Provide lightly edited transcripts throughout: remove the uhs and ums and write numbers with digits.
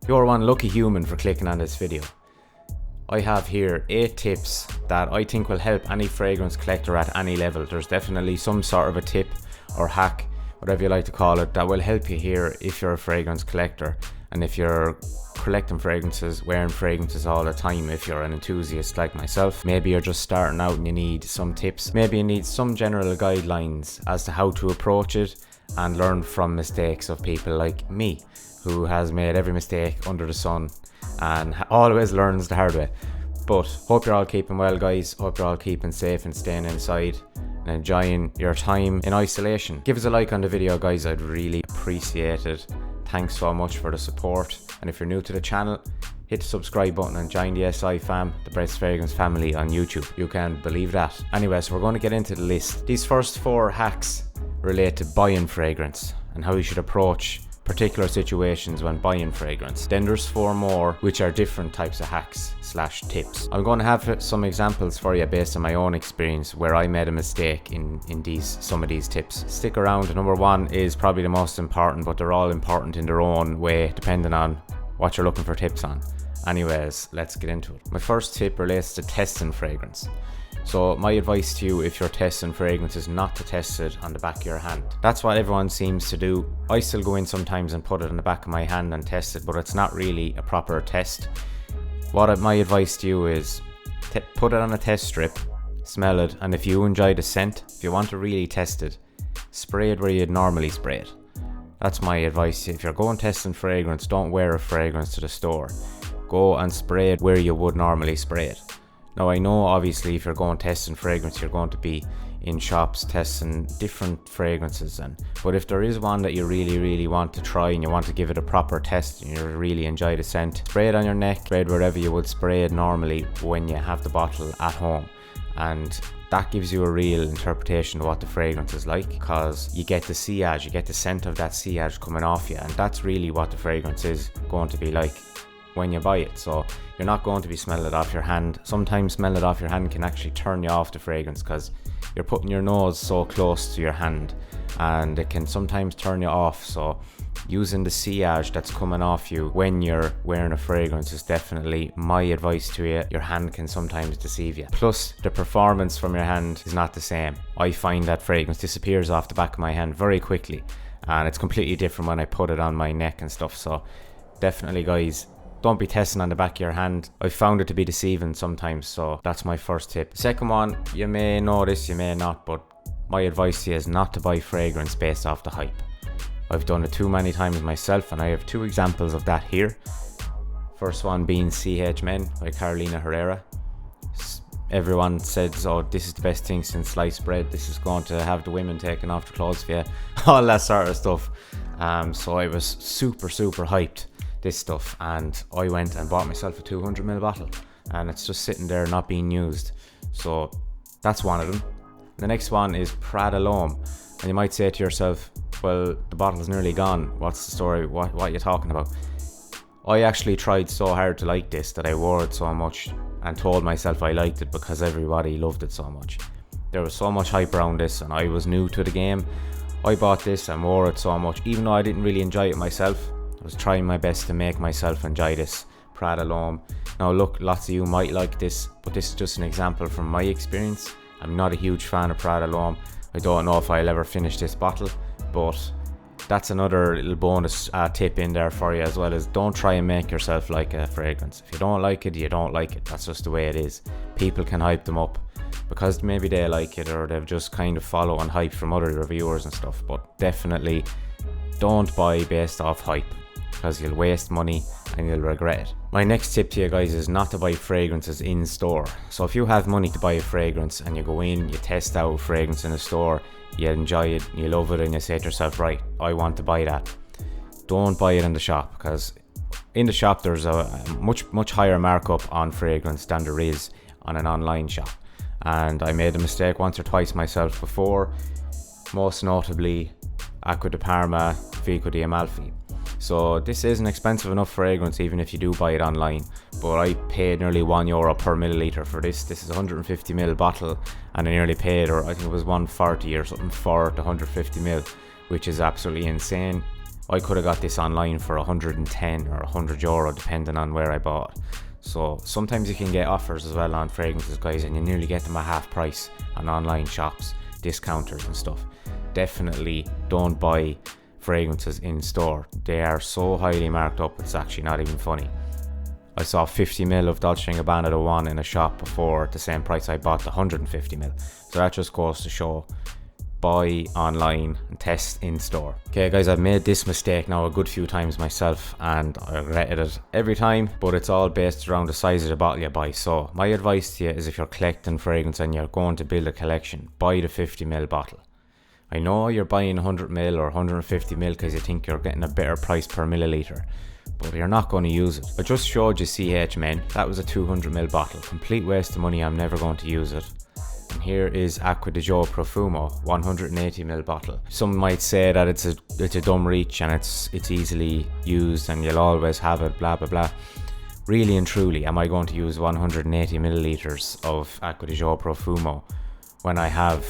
You're one lucky human for clicking on this video. I have here 8 tips that I think will help any fragrance collector at any level. There's definitely some sort of a tip or hack, whatever you like to call it, that will help you here if you're a fragrance collector and if you're collecting fragrances, wearing fragrances all the time. If you're an enthusiast like myself, maybe you're just starting out and you need some tips, maybe you need some general guidelines as to how to approach it and learn from mistakes of people like me, who has made every mistake under the sun and always learns the hard way. But hope you're all keeping well, guys. Hope you're all keeping safe and staying inside and enjoying your time in isolation. Give us a like on the video, guys, I'd really appreciate it. Thanks so much for the support, and if you're new to the channel, hit the subscribe button and join the SI fam, the Best Fragrance family on YouTube. You can believe that. Anyway, so we're going to get into the list. These first 4 hacks relate to buying fragrance and how you should approach particular situations when buying fragrance. Then there's 4 more which are different types of hacks / tips. I'm going to have some examples for you based on my own experience where I made a mistake in some of these tips. Stick around. Number 1 is probably the most important, but they're all important in their own way depending on what you're looking for tips on. Anyways, let's get into it. My first tip relates to testing fragrance. So my advice to you if you're testing fragrance is not to test it on the back of your hand. That's what everyone seems to do. I still go in sometimes and put it on the back of my hand and test it, but it's not really a proper test. My advice to you is put it on a test strip, smell it, and if you enjoy the scent, if you want to really test it, spray it where you'd normally spray it. That's my advice. If you're going testing fragrance, don't wear a fragrance to the store. Go and spray it where you would normally spray it. Now I know obviously if you're going testing fragrance, you're going to be in shops testing different fragrances, but if there is one that you really want to try and you want to give it a proper test and you really enjoy the scent, spray it on your neck, spray it wherever you would spray it normally when you have the bottle at home, and that gives you a real interpretation of what the fragrance is like, because you get the sillage, you get the scent of that sillage coming off you, and that's really what the fragrance is going to be like when you buy it. So you're not going to be smelling it off your hand. Sometimes smelling it off your hand can actually turn you off the fragrance because you're putting your nose so close to your hand and it can sometimes turn you off. So using the sillage that's coming off you when you're wearing a fragrance is definitely my advice to you. Your hand can sometimes deceive you. Plus the performance from your hand is not the same. I find that fragrance disappears off the back of my hand very quickly and it's completely different when I put it on my neck and stuff. So definitely, guys, don't be testing on the back of your hand. I found it to be deceiving sometimes, so that's my first tip. Second one, you may know this, you may not, but my advice to you is not to buy fragrance based off the hype. I've done it too many times myself and I have 2 examples of that here. First one being CH Men by Carolina Herrera. Everyone says, oh, this is the best thing since sliced bread, this is going to have the women taking off their clothes for you, all that sort of stuff. So I was super hyped this stuff, and I went and bought myself a 200ml bottle and it's just sitting there not being used. So that's one of them. The next one is Prada L'Homme, and you might say to yourself, well, the bottle's nearly gone, what's the story, what are you talking about? I actually tried so hard to like this that I wore it so much and told myself I liked it because everybody loved it so much. There was so much hype around this and I was new to the game. I bought this and wore it so much, even though I didn't really enjoy it myself. I was trying my best to make myself enjoy this Prada L'Homme. Now look, lots of you might like this, but this is just an example from my experience. I'm not a huge fan of Prada L'Homme. I don't know if I'll ever finish this bottle, but that's another little bonus tip in there for you, as well as don't try and make yourself like a fragrance. If you don't like it, you don't like it. That's just the way it is. People can hype them up because maybe they like it or they've just kind of follow on hype from other reviewers and stuff, but definitely don't buy based off hype, because you'll waste money and you'll regret it. My next tip to you guys is not to buy fragrances in store. So if you have money to buy a fragrance and you go in, you test out a fragrance in a store, you enjoy it, you love it, and you say to yourself, right, I want to buy that. Don't buy it in the shop, because in the shop there's a much higher markup on fragrance than there is on an online shop. And I made a mistake once or twice myself before, most notably Acqua di Parma, Fico di Amalfi. So this is an expensive enough fragrance even if you do buy it online, but I paid nearly €1 per milliliter for this. This is a 150ml bottle and I nearly paid, or I think it was 140 or something for the 150ml, which is absolutely insane. I could have got this online for 110 or 100 euro depending on where I bought it. So sometimes you can get offers as well on fragrances, guys, and you nearly get them at half price on online shops, discounters and stuff. Definitely don't buy fragrances in store. They are so highly marked up, it's actually not even funny. I saw 50ml of Dolce & Gabbana The One in a shop before at the same price I bought the 150ml. So that just goes to show, buy online and test in store. Okay guys, I've made this mistake now a good few times myself and I regretted it every time, but it's all based around the size of the bottle you buy. So my advice to you is, if you're collecting fragrance and you're going to build a collection, buy the 50ml bottle. I know you're buying 100ml or 150ml because you think you're getting a better price per milliliter, but you're not going to use it. I just showed you CH Men, that was a 200ml bottle, complete waste of money, I'm never going to use it. And here is Acqua di Gio Profumo, 180ml bottle. Some might say that it's a dumb reach and it's easily used and you'll always have it, blah blah blah. Really and truly, am I going to use 180ml of Acqua di Gio Profumo when I have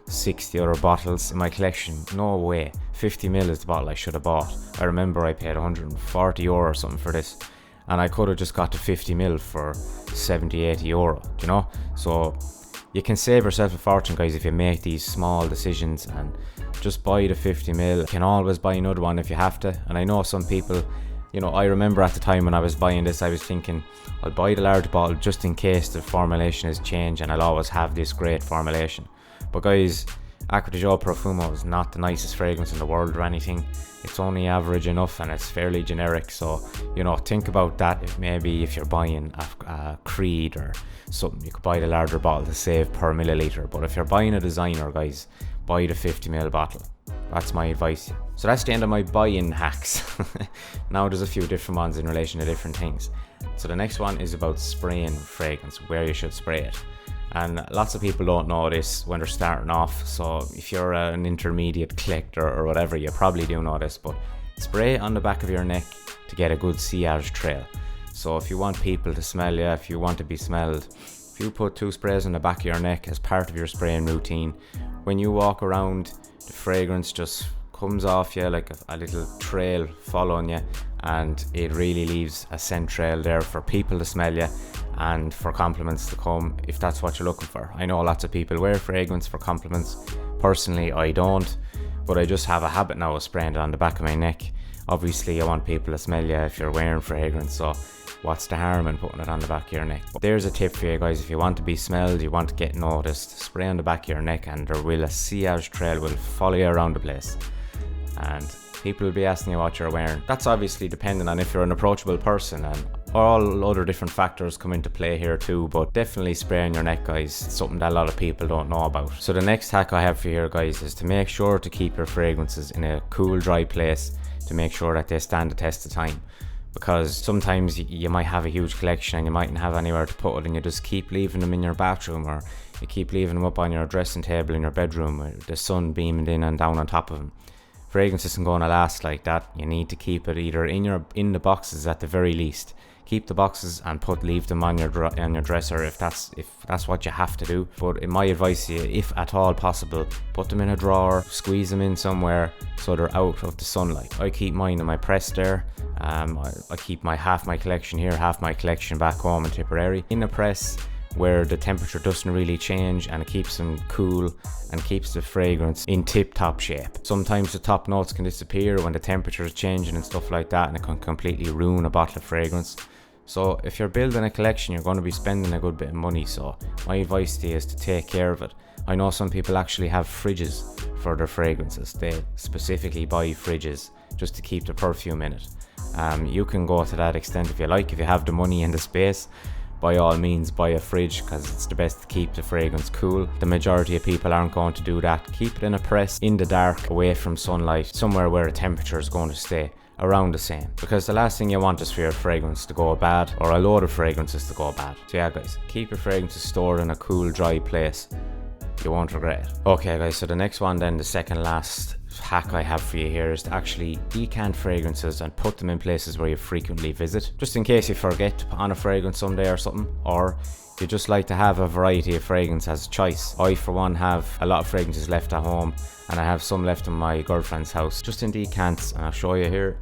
60 other bottles in my collection? No way. 50ml is the bottle I should have bought. I remember I paid 140 euro or something for this, and I could have just got the 50ml for 70-80 euro, you know? So you can save yourself a fortune, guys, if you make these small decisions and just buy the 50ml. You can always buy another one if you have to. And I know some people, you know, I remember at the time when I was buying this, I was thinking, I'll buy the large bottle just in case the formulation has changed and I'll always have this great formulation. But guys, Acqua di Gio Profumo is not the nicest fragrance in the world or anything. It's only average enough and it's fairly generic. So, you know, think about that. If you're buying a Creed or something, you could buy the larger bottle to save per milliliter. But if you're buying a designer, guys, buy the 50ml bottle. That's my advice. So that's the end of my buying hacks. Now there's a few different ones in relation to different things. So the next one is about spraying fragrance, where you should spray it. And lots of people don't know this when they're starting off, so if you're an intermediate collector or whatever, you probably do know this, but spray on the back of your neck to get a good sillage trail. So if you want people to smell you, if you want to be smelled, if you put 2 sprays on the back of your neck as part of your spraying routine, when you walk around, the fragrance just comes off you like a little trail following you, and it really leaves a scent trail there for people to smell you and for compliments to come if that's what you're looking for. I know lots of people wear fragrance for compliments. Personally, I don't, but I just have a habit now of spraying it on the back of my neck. Obviously, I want people to smell you if you're wearing fragrance, so what's the harm in putting it on the back of your neck? But there's a tip for you guys. If you want to be smelled, you want to get noticed, spray on the back of your neck and a sillage trail will follow you around the place. And people will be asking you what you're wearing. That's obviously depending on if you're an approachable person, and all other different factors come into play here too, but definitely spray on your neck, guys. It's something that a lot of people don't know about. So the next hack I have for you here, guys, is to make sure to keep your fragrances in a cool, dry place to make sure that they stand the test of time. Because sometimes you might have a huge collection and you mightn't have anywhere to put it, and you just keep leaving them in your bathroom, or you keep leaving them up on your dressing table in your bedroom with the sun beaming in and down on top of them. Fragrance isn't going to last like that. You need to keep it either in the boxes at the very least. Keep the boxes and leave them on your dresser if that's what you have to do. But in my advice to you, if at all possible, put them in a drawer, squeeze them in somewhere so they're out of the sunlight. I keep mine in my press there. I keep half my collection here, half my collection back home in Tipperary in a press where the temperature doesn't really change, and it keeps them cool and keeps the fragrance in tip-top shape. Sometimes the top notes can disappear when the temperature is changing and stuff like that, and it can completely ruin a bottle of fragrance. So if you're building a collection, you're going to be spending a good bit of money, so my advice to you is to take care of it. I know some people actually have fridges for their fragrances. They specifically buy fridges just to keep the perfume in it. You can go to that extent if you like. If you have the money and the space, by all means buy a fridge, because it's the best to keep the fragrance cool. The majority of people aren't going to do that. Keep it in a press in the dark, away from sunlight, somewhere where the temperature is going to stay around the same, because the last thing you want is for your fragrance to go bad, or a load of fragrances to go bad. So yeah guys, keep your fragrances stored in a cool, dry place. You won't regret it. Okay guys, so the next one then, the second last hack I have for you here is to actually decant fragrances and put them in places where you frequently visit, just in case you forget to put on a fragrance someday or something, or you just like to have a variety of fragrance as a choice. I for one have a lot of fragrances left at home, and I have some left in my girlfriend's house just in decants, and I'll show you here.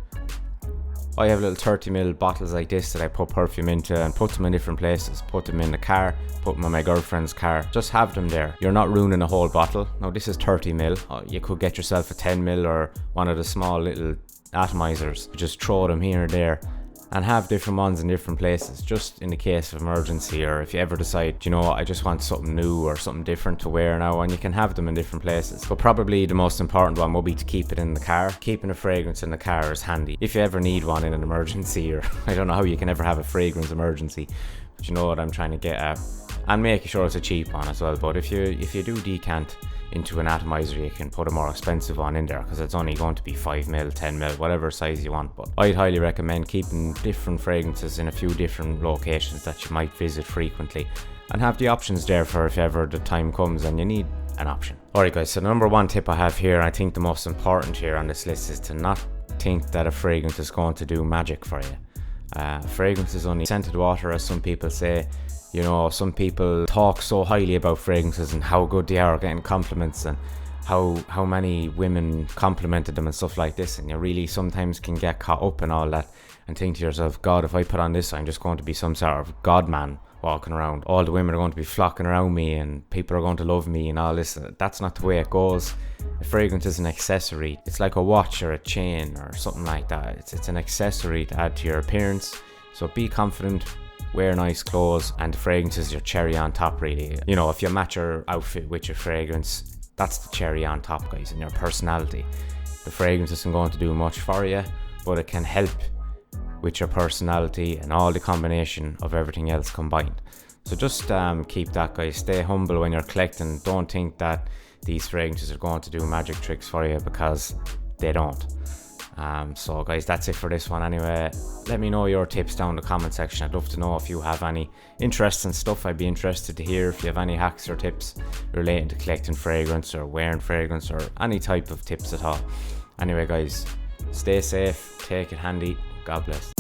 I have little 30ml bottles like this that I put perfume into and put them in different places. Put them in the car, put them in my girlfriend's car. Just have them there. You're not ruining a whole bottle. Now this is 30ml. You could get yourself a 10ml or one of the small little atomizers. Just throw them here and there and have different ones in different places, just in the case of emergency, or if you ever decide, you know what, I just want something new or something different to wear now, and you can have them in different places. But probably the most important one will be to keep it in the car. Keeping a fragrance in the car is handy if you ever need one in an emergency, or I don't know how you can ever have a fragrance emergency, but you know what I'm trying to get at. And making sure it's a cheap one as well. But if you do decant into an atomizer, you can put a more expensive one in there, because it's only going to be 5ml, 10ml, whatever size you want. But I'd highly recommend keeping different fragrances in a few different locations that you might visit frequently, and have the options there for if ever the time comes and you need an option. Alright guys, so the number one tip I have here, and I think the most important here on this list, is to not think that a fragrance is going to do magic for you. Fragrance is only scented water, as some people say. You know, some people talk so highly about fragrances and how good they are, getting compliments, and how many women complimented them and stuff like this, and you really sometimes can get caught up in all that and think to yourself, God, if I put on this, I'm just going to be some sort of god man walking around. All the women are going to be flocking around me and people are going to love me and all this. That's not the way it goes. A fragrance is an accessory. It's like a watch or a chain or something like that. It's an accessory to add to your appearance. So be confident, wear nice clothes, and the fragrance is your cherry on top, really. You know, if you match your outfit with your fragrance, that's the cherry on top, guys, and your personality. The fragrance isn't going to do much for you, but it can help with your personality and all the combination of everything else combined. So just keep that, guys. Stay humble when you're collecting. Don't think that these fragrances are going to do magic tricks for you, because they don't. So guys, that's it for this one anyway. Let me know your tips down in the comment section. I'd love to know if you have any interesting stuff. I'd be interested to hear if you have any hacks or tips relating to collecting fragrance or wearing fragrance, or any type of tips at all. Anyway guys, stay safe, take it handy, God bless.